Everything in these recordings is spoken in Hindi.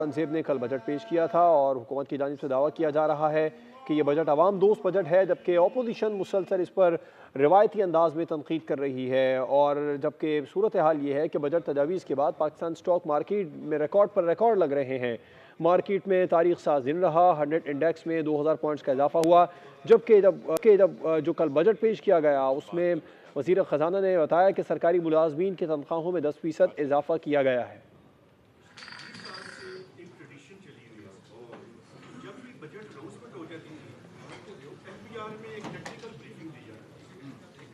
तंजीब ने कल बजट पेश किया था और हुकूमत की जानिब से दावा किया जा रहा है कि यह बजट अवाम दोस्त बजट है, जबकि अपोजिशन मुसलसल इस पर रिवायती अंदाज में तनकीद कर रही है। और जबकि सूरत हाल ये है कि बजट तजावीज़ के बाद पाकिस्तान स्टॉक मार्केट में रिकॉर्ड पर रिकॉर्ड लग रहे हैं। मार्केट में तारीख साज दिन रहा, 100 इंडेक्स में 2000 पॉइंट्स का इजाफा हुआ। जबकि जब जो कल बजट पेश किया गया उसमें वज़ीर ख़जाना ने बताया कि सरकारी मुलाजमीन की तनख्वाहों में 10% इजाफा किया गया है।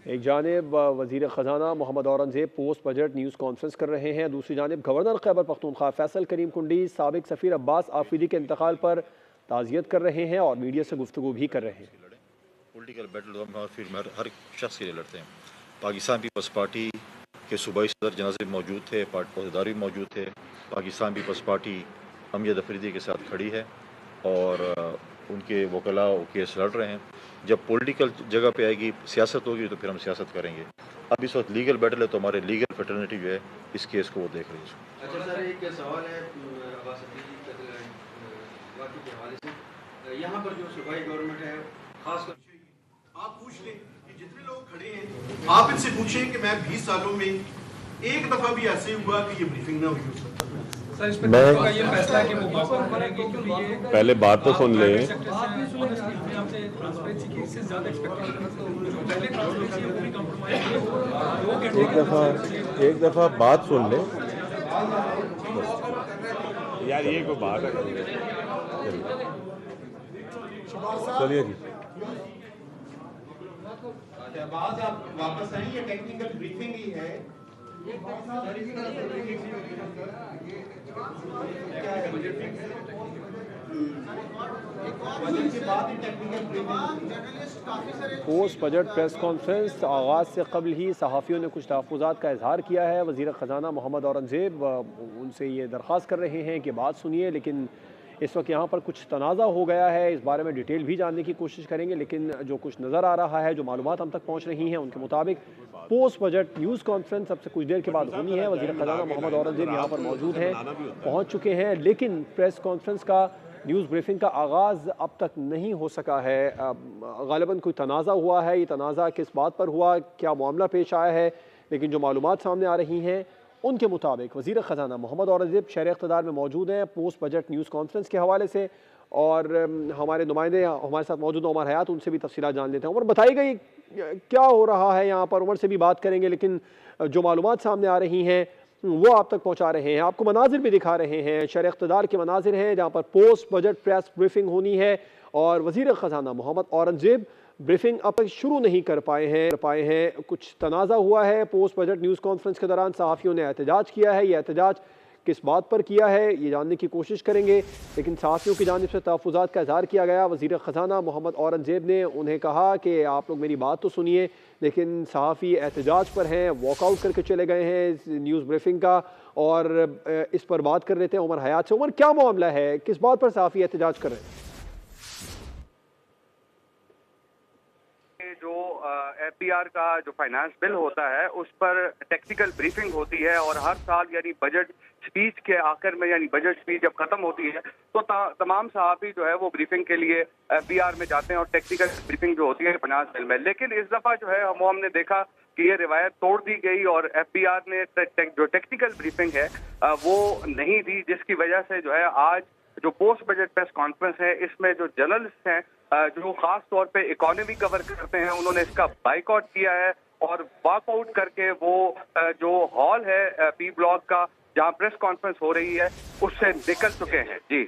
एक जानिब वज़ीर ख़जाना Muhammad Aurangzeb post budget news conference कर रहे हैं, दूसरी जानिब गवर्नर खैबर पख्तूनख्वा फैसल करीम कुंडी साबिक सफ़ीर अब्बास आफरीदी के इंतकाल पर ताज़ियत कर रहे हैं और मीडिया से गुफ्तगू भी कर रहे हैं। पॉलिटिकल बैटल हम हर शख्स के लिए लड़ते हैं। पाकिस्तान पीपल्स पार्टी के सूबाई सदर जनाज़े मौजूद थे, अहदेदार भी मौजूद थे। पाकिस्तान पीपल्स पार्टी अमजद अफरीदी के साथ खड़ी है और उनके वकला केस लड़ रहे हैं। जब पॉलिटिकल जगह पे आएगी, सियासत होगी, तो फिर हम सियासत करेंगे। अब इस वक्त लीगल बैटल है, तो हमारे लीगल फ्रेटर्निटी जो है इस केस को वो देख रही है। अच्छा सर, एक सवाल है अब्बास अफरीदी वाक़ई के हवाले से। यहाँ पर जो सूबाई गवर्नमेंट है, खासकर आप पूछ लें कि जितने लोग खड़े हैं, आप इनसे पूछें कि मैं 20 सालों में एक दफ़ा भी ऐसे हुआ कि ये ब्रीफिंग ना हुई हो सकता। मैं ये फैसला कि वो पहले बात तो सुन ले। एक दफा बात सुन ले यार, ये कोई बात है। चलिए जी, बात आप वापस आई, ये टेक्निकल ब्रीफिंग ही है। पोस्ट बजट प्रेस कॉन्फ्रेंस आगाज़ से कबल ही सहाफ़ियों ने कुछ तहफ़्फ़ुज़ात का इजहार किया है। वज़ीर ख़जाना मोहम्मद औरंगज़ेब उनसे ये दरख्वास्त कर रहे हैं कि बात सुनिए, लेकिन इस वक्त यहाँ पर कुछ तनाज़ा हो गया है। इस बारे में डिटेल भी जानने की कोशिश करेंगे, लेकिन जो कुछ नज़र आ रहा है, जो मालूमात हम तक पहुँच रही हैं, उनके मुताबिक पोस्ट बजट न्यूज़ कॉन्फ्रेंस अब से कुछ देर के बाद होनी है। वज़ीर ख़जाना मोहम्मद औरंगज़ेब यहाँ पर मौजूद हैं, पहुँच चुके हैं, लेकिन प्रेस कॉन्फ्रेंस का न्यूज़ ब्रीफिंग का आगाज़ अब तक नहीं हो सका है। ग़ालिबन कोई तनाज़ा हुआ है, ये तनाज़ा किस बात पर हुआ, क्या मामला पेश आया है, लेकिन जो मालूमात सामने आ रही हैं उनके मुताबिक वज़ीर ख़जाना मोहम्मद औरंगज़ेब शहर इक़्तिदार में मौजूद हैं पोस्ट बजट न्यूज़ कॉन्फ्रेंस के हवाले से। और हमारे नुमाइंदे हमारे साथ मौजूद हैं, उमर हयात, उनसे भी तफ़सीलात जान लेते हैं। उमर, बताइएगा क्या हो रहा है यहाँ पर? उमर से भी बात करेंगे, लेकिन जो मालूमात सामने आ रही हैं वो आप तक पहुँचा रहे हैं, आपको मनाजिर भी दिखा रहे हैं। शहर इक़्तिदार के मनाजिर हैं जहाँ पर पोस्ट बजट प्रेस ब्रीफिंग होनी है और वज़ीर ख़जाना मोहम्मद औरंगज़ेब ब्रीफिंग अब तक शुरू नहीं कर पाए हैं। कुछ तनाज़ा हुआ है पोस्ट बजट न्यूज़ कॉन्फ्रेंस के दौरान, सहाफ़ियों ने एहतजाज किया है। ये एहतजाज किस बात पर किया है ये जानने की कोशिश करेंगे, लेकिन सहाफ़ियों की जानिब से तहफ़्फ़ुज़ात का इज़हार किया गया। वज़ीर ख़जाना मोहम्मद औरंगज़ेब ने उन्हें कहा कि आप लोग मेरी बात तो सुनिए, लेकिन सहाफ़ी एहतजाज पर हैं, वॉकआउट करके चले गए हैं न्यूज़ ब्रीफिंग का। और इस पर बात कर लेते हैं उमर हयात से। उमर, क्या मामला है, किस बात पर सहाफ़ी एहतजाज कर रहे हैं? जो एफबीआर का जो फाइनेंस बिल होता है उस पर टेक्निकल ब्रीफिंग होती है और हर साल यानी बजट स्पीच के आखिर में, यानी बजट स्पीच जब खत्म होती है तो तमाम सहाफ़ी जो है वो ब्रीफिंग के लिए एफबीआर में जाते हैं और टेक्निकल ब्रीफिंग जो होती है फाइनेंस बिल में। लेकिन इस दफ़ा जो है हमने देखा कि ये रिवायत तोड़ दी गई और एफबीआर ने जो टेक्निकल ब्रीफिंग है वो नहीं दी, जिसकी वजह से जो है आज जो पोस्ट बजट प्रेस कॉन्फ्रेंस है इसमें जो जर्नलिस्ट हैं जो खास तौर पे इकोनॉमी कवर करते हैं, उन्होंने इसका बाइकआउट किया है और वॉकआउट करके वो जो हॉल है पी ब्लॉक का जहां प्रेस कॉन्फ्रेंस हो रही है उससे निकल चुके हैं। जी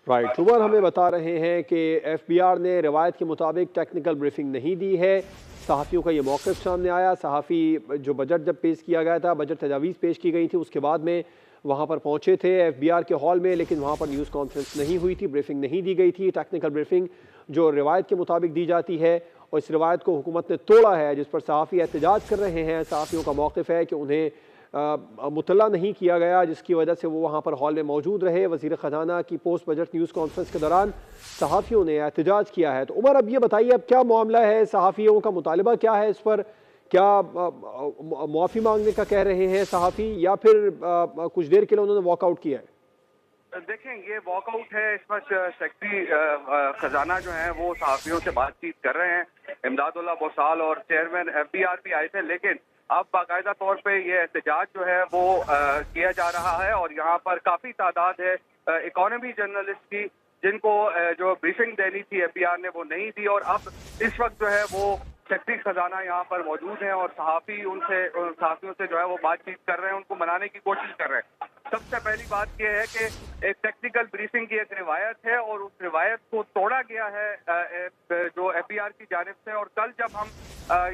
राइट, उमर हमें बता रहे हैं कि एफबीआर ने रिवायत के मुताबिक टेक्निकल ब्रीफिंग नहीं दी है। सहाफ़ियों का ये मौक़िफ़ सामने आया। सहाफ़ी जो बजट जब पेश किया गया था, बजट तजावीज़ पेश की गई थी, उसके बाद में वहाँ पर पहुँचे थे एफबीआर के हॉल में, लेकिन वहाँ पर न्यूज़ कॉन्फ्रेंस नहीं हुई थी, ब्रीफिंग नहीं दी गई थी। टेक्निकल ब्रीफिंग जो रिवायत के मुताबिक दी जाती है और इस रिवायत को हुकूमत ने तोड़ा है, जिस पर सहाफ़ी एहतजाज कर रहे हैं। सहाफ़ियों का मौक़िफ़ है कि उन्हें मुतल्ला नहीं किया गया, जिसकी वजह से वो वहाँ पर हॉल में मौजूद रहे। वज़ीर ख़जाना की पोस्ट बजट न्यूज़ कॉन्फ्रेंस के दौरान सहाफ़ियों ने एहतजाज किया है। तो उमर, अब ये बताइए, अब क्या मामला है, सहाफ़ियों का मुतालबा क्या है, इस पर क्या माफ़ी मांगने का कह रहे हैं सहाफ़ी, या फिर कुछ देर के लिए उन्होंने वॉकआउट किया है? देखें, ये वॉकआउट है। इस वक्त सेक्रेटरी खजाना जो है वो सहाफियों से बातचीत कर रहे हैं। इमदादुल्लाह बोसाल और चेयरमैन FBR भी आए थे, लेकिन अब बाकायदा तौर पे ये एहतजाज जो है वो किया जा रहा है और यहाँ पर काफी तादाद है इकोनॉमी जर्नलिस्ट की, जिनको जो ब्रीफिंग देनी थी FBR ने वो नहीं दी। और अब इस वक्त जो है वो सेक्रेटरी खजाना यहाँ पर मौजूद हैं और सहाफियों से जो है वो बातचीत कर रहे हैं, उनको मनाने की कोशिश कर रहे हैं। सबसे पहली बात यह है कि एक टेक्निकल ब्रीफिंग की एक रिवायत है और उस रिवायत को तोड़ा गया है जो FBR की जानिब से। और कल जब हम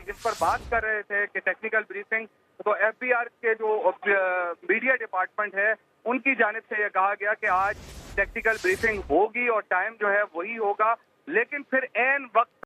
इस पर बात कर रहे थे कि टेक्निकल ब्रीफिंग, तो FBR के जो मीडिया डिपार्टमेंट है उनकी जानिब से यह कहा गया कि आज टेक्निकल ब्रीफिंग होगी और टाइम जो है वही होगा, लेकिन फिर ऐन वक्त